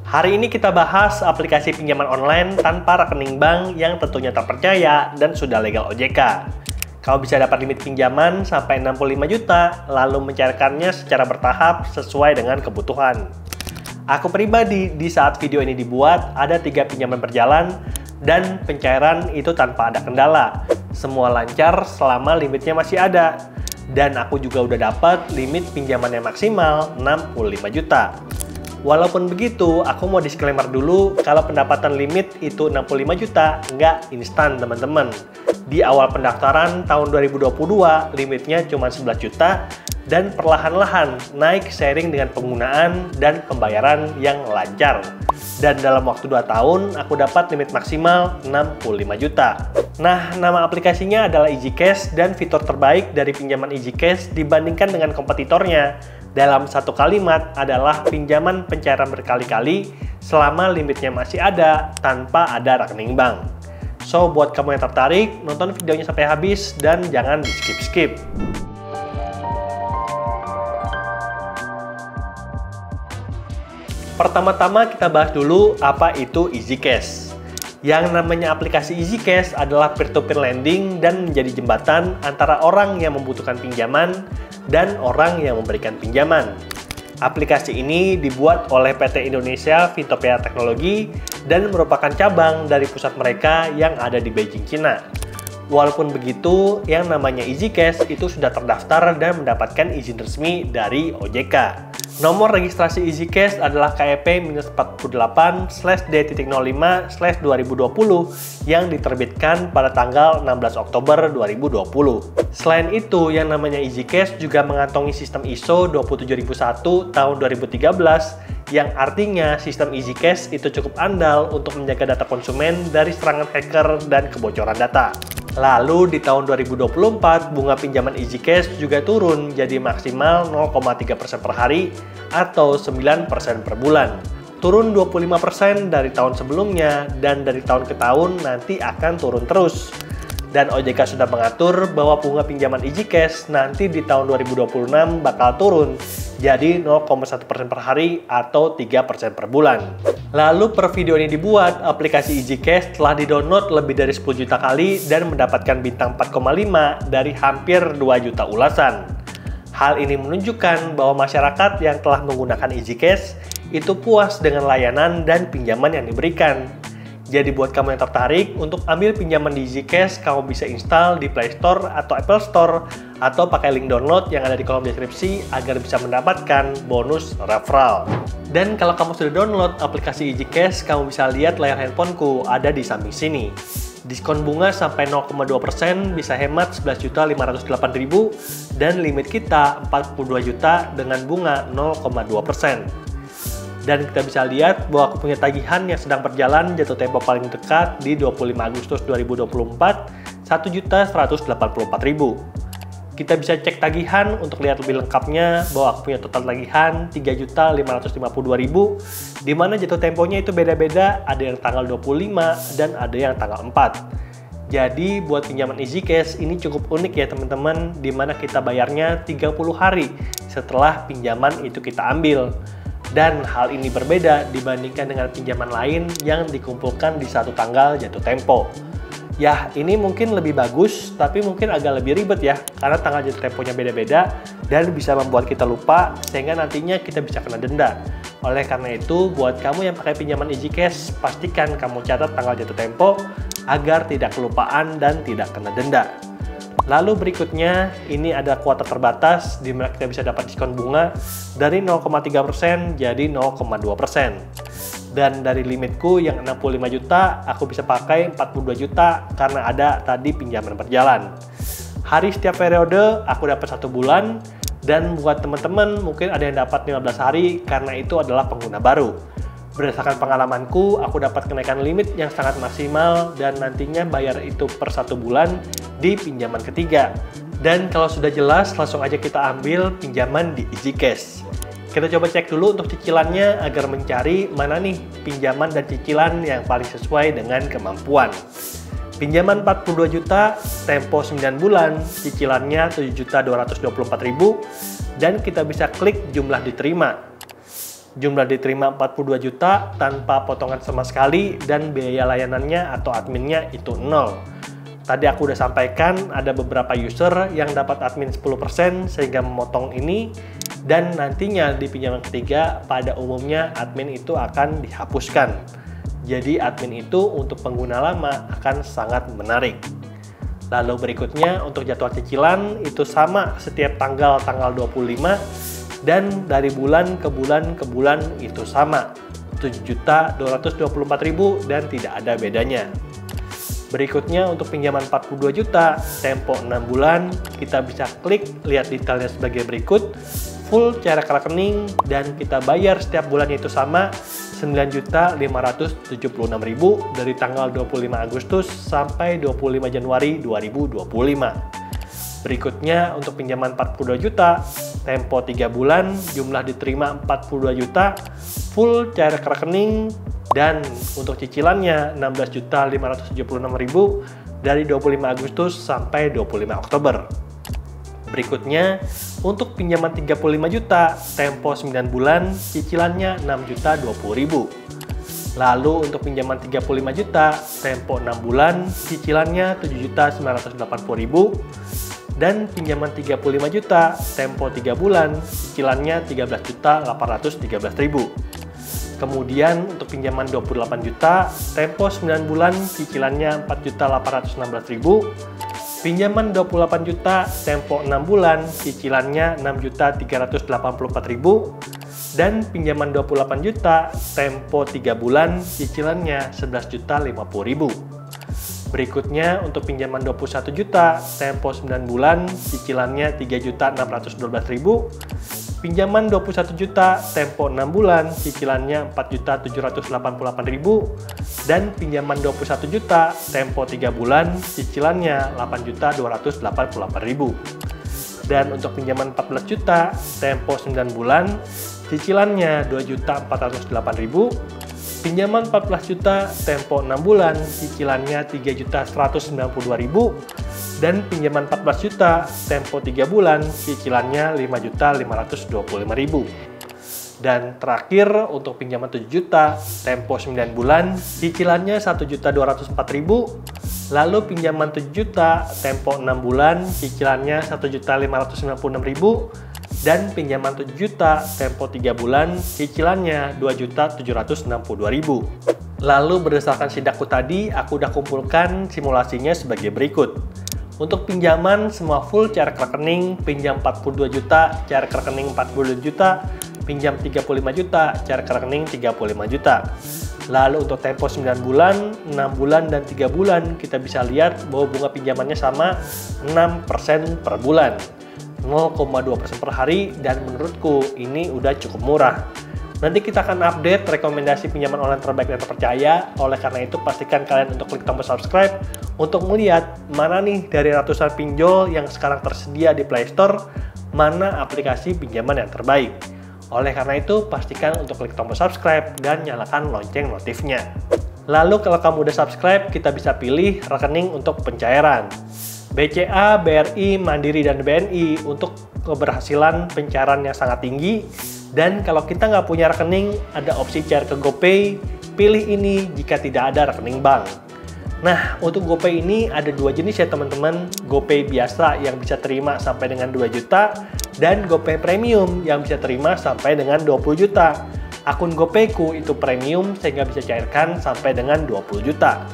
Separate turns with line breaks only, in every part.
Hari ini kita bahas aplikasi pinjaman online tanpa rekening bank yang tentunya terpercaya dan sudah legal OJK. Kau bisa dapat limit pinjaman sampai 65 juta, lalu mencairkannya secara bertahap sesuai dengan kebutuhan. Aku pribadi, di saat video ini dibuat, ada 3 pinjaman berjalan dan pencairan itu tanpa ada kendala. Semua lancar selama limitnya masih ada. Dan aku juga udah dapat limit pinjaman yang maksimal 65 juta. Walaupun begitu, aku mau disclaimer dulu kalau pendapatan limit itu 65 juta nggak instan teman-teman. Di awal pendaftaran tahun 2022, limitnya cuma 11 juta dan perlahan-lahan naik seiring dengan penggunaan dan pembayaran yang lancar. Dan dalam waktu 2 tahun, aku dapat limit maksimal 65 juta. Nah, nama aplikasinya adalah EasyCash dan fitur terbaik dari pinjaman EasyCash dibandingkan dengan kompetitornya. Dalam satu kalimat adalah pinjaman pencairan berkali-kali selama limitnya masih ada tanpa ada rekening bank. So, buat kamu yang tertarik, nonton videonya sampai habis dan jangan di skip-skip. Pertama-tama kita bahas dulu apa itu EasyCash. Yang namanya aplikasi EasyCash adalah peer-to-peer lending dan menjadi jembatan antara orang yang membutuhkan pinjaman dan orang yang memberikan pinjaman. Aplikasi ini dibuat oleh PT Indonesia Fintopia Teknologi dan merupakan cabang dari pusat mereka yang ada di Beijing, Cina. Walaupun begitu, yang namanya EasyCash itu sudah terdaftar dan mendapatkan izin resmi dari OJK. Nomor registrasi EasyCash adalah KEP-48/D.05/2020 yang diterbitkan pada tanggal 16 Oktober 2020. Selain itu, yang namanya EasyCash juga mengantongi sistem ISO 27001 tahun 2013 yang artinya sistem EasyCash itu cukup andal untuk menjaga data konsumen dari serangan hacker dan kebocoran data. Lalu di tahun 2024, bunga pinjaman EasyCash juga turun jadi maksimal 0,3% per hari atau 9% per bulan. Turun 25% dari tahun sebelumnya dan dari tahun ke tahun nanti akan turun terus. Dan OJK sudah mengatur bahwa bunga pinjaman EasyCash nanti di tahun 2026 bakal turun jadi 0,1% per hari atau 3% per bulan. Lalu per video ini dibuat, aplikasi EasyCash telah di-download lebih dari 10 juta kali dan mendapatkan bintang 4,5 dari hampir 2 juta ulasan. Hal ini menunjukkan bahwa masyarakat yang telah menggunakan EasyCash itu puas dengan layanan dan pinjaman yang diberikan. Jadi buat kamu yang tertarik untuk ambil pinjaman di EasyCash, kamu bisa install di Play Store atau Apple Store atau pakai link download yang ada di kolom deskripsi agar bisa mendapatkan bonus referral. Dan kalau kamu sudah download aplikasi EasyCash, kamu bisa lihat layar handphoneku ada di samping sini. Diskon bunga sampai 0,2% bisa hemat 11.508.000 dan limit kita 42 juta dengan bunga 0,2%. Dan kita bisa lihat bahwa aku punya tagihan yang sedang berjalan jatuh tempo paling dekat di 25 Agustus 2024, 1.184.000. Kita bisa cek tagihan untuk lihat lebih lengkapnya bahwa aku punya total tagihan 3.552.000, di mana jatuh temponya itu beda-beda, ada yang tanggal 25 dan ada yang tanggal 4. Jadi buat pinjaman EasyCash ini cukup unik ya teman-teman, di mana kita bayarnya 30 hari setelah pinjaman itu kita ambil. Dan hal ini berbeda dibandingkan dengan pinjaman lain yang dikumpulkan di satu tanggal jatuh tempo. Ya, ini mungkin lebih bagus, tapi mungkin agak lebih ribet ya, karena tanggal jatuh temponya beda-beda dan bisa membuat kita lupa, sehingga nantinya kita bisa kena denda. Oleh karena itu, buat kamu yang pakai pinjaman EasyCash, pastikan kamu catat tanggal jatuh tempo agar tidak kelupaan dan tidak kena denda. Lalu berikutnya, ini ada kuota terbatas di mana kita bisa dapat diskon bunga dari 0,3% jadi 0,2%. Dan dari limitku yang 65 juta, aku bisa pakai 42 juta karena ada tadi pinjaman berjalan. Hari setiap periode, aku dapat 1 bulan. Dan buat teman-teman, mungkin ada yang dapat 15 hari karena itu adalah pengguna baru. Berdasarkan pengalamanku, aku dapat kenaikan limit yang sangat maksimal dan nantinya bayar itu per 1 bulan di pinjaman ketiga. Dan kalau sudah jelas, langsung aja kita ambil pinjaman di EasyCash. Kita coba cek dulu untuk cicilannya agar mencari mana nih pinjaman dan cicilan yang paling sesuai dengan kemampuan. Pinjaman 42 juta, tempo 9 bulan, cicilannya 7.224.000 dan kita bisa klik jumlah diterima. Jumlah diterima 42 juta tanpa potongan sama sekali dan biaya layanannya atau adminnya itu 0. Tadi aku udah sampaikan ada beberapa user yang dapat admin 10% sehingga memotong ini, dan nantinya di pinjaman ketiga pada umumnya admin itu akan dihapuskan. Jadi admin itu untuk pengguna lama akan sangat menarik. Lalu berikutnya untuk jadwal cicilan itu sama setiap tanggal 25 dan dari bulan ke bulan itu sama 7.224.000 dan tidak ada bedanya. Berikutnya untuk pinjaman 42 juta tempo 6 bulan kita bisa klik lihat detailnya sebagai berikut, full cara ke rekening dan kita bayar setiap bulannya itu sama 9.576.000 dari tanggal 25 Agustus sampai 25 Januari 2025. Berikutnya untuk pinjaman 42 juta, tempo 3 bulan, jumlah diterima 42 juta, full cair ke rekening, dan untuk cicilannya 16.576.000 dari 25 Agustus sampai 25 Oktober. Berikutnya untuk pinjaman 35 juta, tempo 9 bulan, cicilannya 6.020.000. Lalu untuk pinjaman 35 juta, tempo 6 bulan, cicilannya 7.980.000. Dan pinjaman 35 juta, tempo 3 bulan, cicilannya 13.813.000. Kemudian untuk pinjaman 28 juta, tempo 9 bulan, cicilannya 4.816.000. Pinjaman 28 juta, tempo 6 bulan, cicilannya 6.384.000. Dan pinjaman 28 juta, tempo 3 bulan, cicilannya 11.050.000. Berikutnya untuk pinjaman 21 juta, tempo 9 bulan, cicilannya 3.612.000. Pinjaman 21 juta, tempo 6 bulan, cicilannya 4.788.000. Dan pinjaman 21 juta, tempo 3 bulan, cicilannya 8.288.000. Dan untuk pinjaman 14 juta, tempo 9 bulan, cicilannya 2.408.000. Pinjaman 14 juta, tempo 6 bulan, cicilannya 3.192.000. Dan pinjaman 14 juta, tempo 3 bulan, cicilannya 5.525.000. Dan terakhir untuk pinjaman 7 juta, tempo 9 bulan, cicilannya 1.204.000. Lalu pinjaman 7 juta, tempo 6 bulan, cicilannya 1.596.000. Dan pinjaman 7 juta, tempo 3 bulan, cicilannya 2.762.000. Lalu berdasarkan sidakku tadi, aku udah kumpulkan simulasinya sebagai berikut. Untuk pinjaman semua full cair ke rekening, pinjam 42 juta, cair ke rekening 42 juta, pinjam 35 juta, cair ke rekening 35 juta. Lalu untuk tempo 9 bulan, 6 bulan, dan 3 bulan, kita bisa lihat bahwa bunga pinjamannya sama 6% per bulan. 0,2% per hari, dan menurutku ini udah cukup murah. Nanti kita akan update rekomendasi pinjaman online terbaik dan terpercaya. Oleh karena itu pastikan kalian untuk klik tombol subscribe untuk melihat mana nih dari ratusan pinjol yang sekarang tersedia di Play Store, mana aplikasi pinjaman yang terbaik. Oleh karena itu pastikan untuk klik tombol subscribe dan nyalakan lonceng notifnya. Lalu kalau kamu udah subscribe, kita bisa pilih rekening untuk pencairan. BCA, BRI, Mandiri, dan BNI untuk keberhasilan pencairan yang sangat tinggi. Dan kalau kita nggak punya rekening, ada opsi cair ke GoPay. Pilih ini jika tidak ada rekening bank. Nah, untuk GoPay ini ada dua jenis ya teman-teman. GoPay biasa yang bisa terima sampai dengan 2 juta. Dan GoPay Premium yang bisa terima sampai dengan 20 juta. Akun GoPayku itu premium sehingga bisa cairkan sampai dengan 20 juta.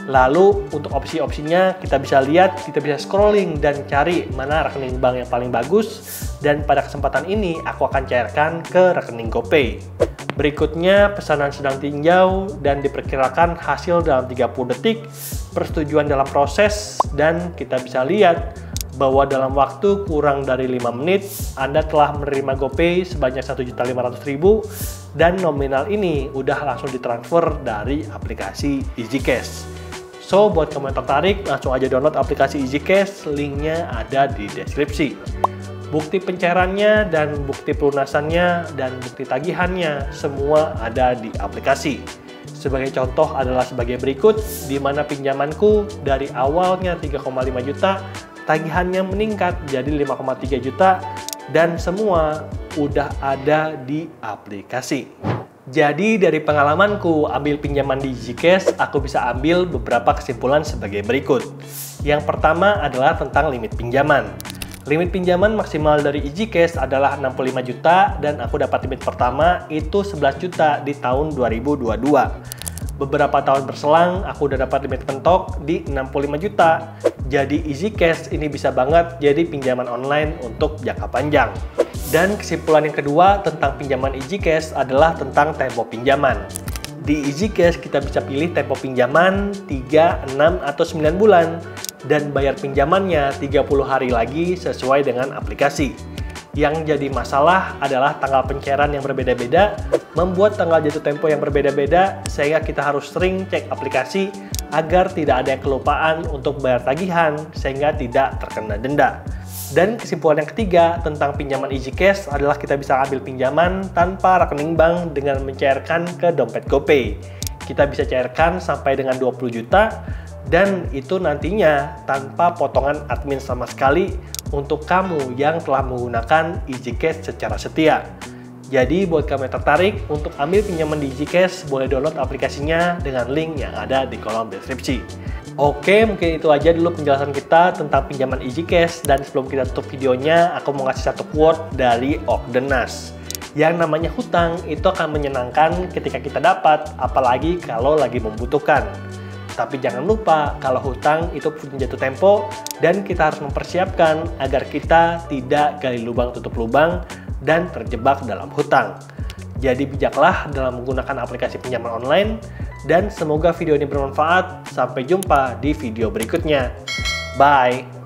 Lalu untuk opsi-opsinya kita bisa lihat, kita bisa scrolling dan cari mana rekening bank yang paling bagus. Dan pada kesempatan ini aku akan cairkan ke rekening GoPay. Berikutnya pesanan sedang tinjau dan diperkirakan hasil dalam 30 detik, persetujuan dalam proses, dan kita bisa lihat bahwa dalam waktu kurang dari 5 menit Anda telah menerima GoPay sebanyak 1.500.000 dan nominal ini udah langsung ditransfer dari aplikasi EasyCash. So, buat kamu yang tertarik, langsung aja download aplikasi EasyCash, linknya ada di deskripsi. Bukti pencairannya dan bukti pelunasannya dan bukti tagihannya semua ada di aplikasi. Sebagai contoh adalah sebagai berikut, di mana pinjamanku dari awalnya 3,5 juta, tagihannya meningkat jadi 5,3 juta, dan semua udah ada di aplikasi. Jadi dari pengalamanku ambil pinjaman di EasyCash, aku bisa ambil beberapa kesimpulan sebagai berikut. Yang pertama adalah tentang limit pinjaman. Limit pinjaman maksimal dari EasyCash adalah 65 juta dan aku dapat limit pertama itu 11 juta di tahun 2022. Beberapa tahun berselang, aku udah dapat limit mentok di 65 juta. Jadi EasyCash ini bisa banget jadi pinjaman online untuk jangka panjang. Dan kesimpulan yang kedua tentang pinjaman EasyCash adalah tentang tempo pinjaman. Di EasyCash kita bisa pilih tempo pinjaman 3, 6, atau 9 bulan. Dan bayar pinjamannya 30 hari lagi sesuai dengan aplikasi. Yang jadi masalah adalah tanggal pencairan yang berbeda-beda, membuat tanggal jatuh tempo yang berbeda-beda, sehingga kita harus sering cek aplikasi agar tidak ada yang kelupaan untuk bayar tagihan, sehingga tidak terkena denda. Dan kesimpulan yang ketiga tentang pinjaman EasyCash adalah kita bisa ambil pinjaman tanpa rekening bank dengan mencairkan ke dompet GoPay. Kita bisa cairkan sampai dengan 20 juta dan itu nantinya tanpa potongan admin sama sekali untuk kamu yang telah menggunakan EasyCash secara setia. Jadi buat kamu yang tertarik untuk ambil pinjaman di EasyCash, boleh download aplikasinya dengan link yang ada di kolom deskripsi. Oke, mungkin itu aja dulu penjelasan kita tentang pinjaman EasyCash. Dan sebelum kita tutup videonya, aku mau ngasih satu quote dari Ogdenas. Yang namanya hutang itu akan menyenangkan ketika kita dapat, apalagi kalau lagi membutuhkan. Tapi jangan lupa kalau hutang itu punya jatuh tempo dan kita harus mempersiapkan agar kita tidak gali lubang tutup lubang dan terjebak dalam hutang. Jadi bijaklah dalam menggunakan aplikasi pinjaman online dan semoga video ini bermanfaat. Sampai jumpa di video berikutnya. Bye!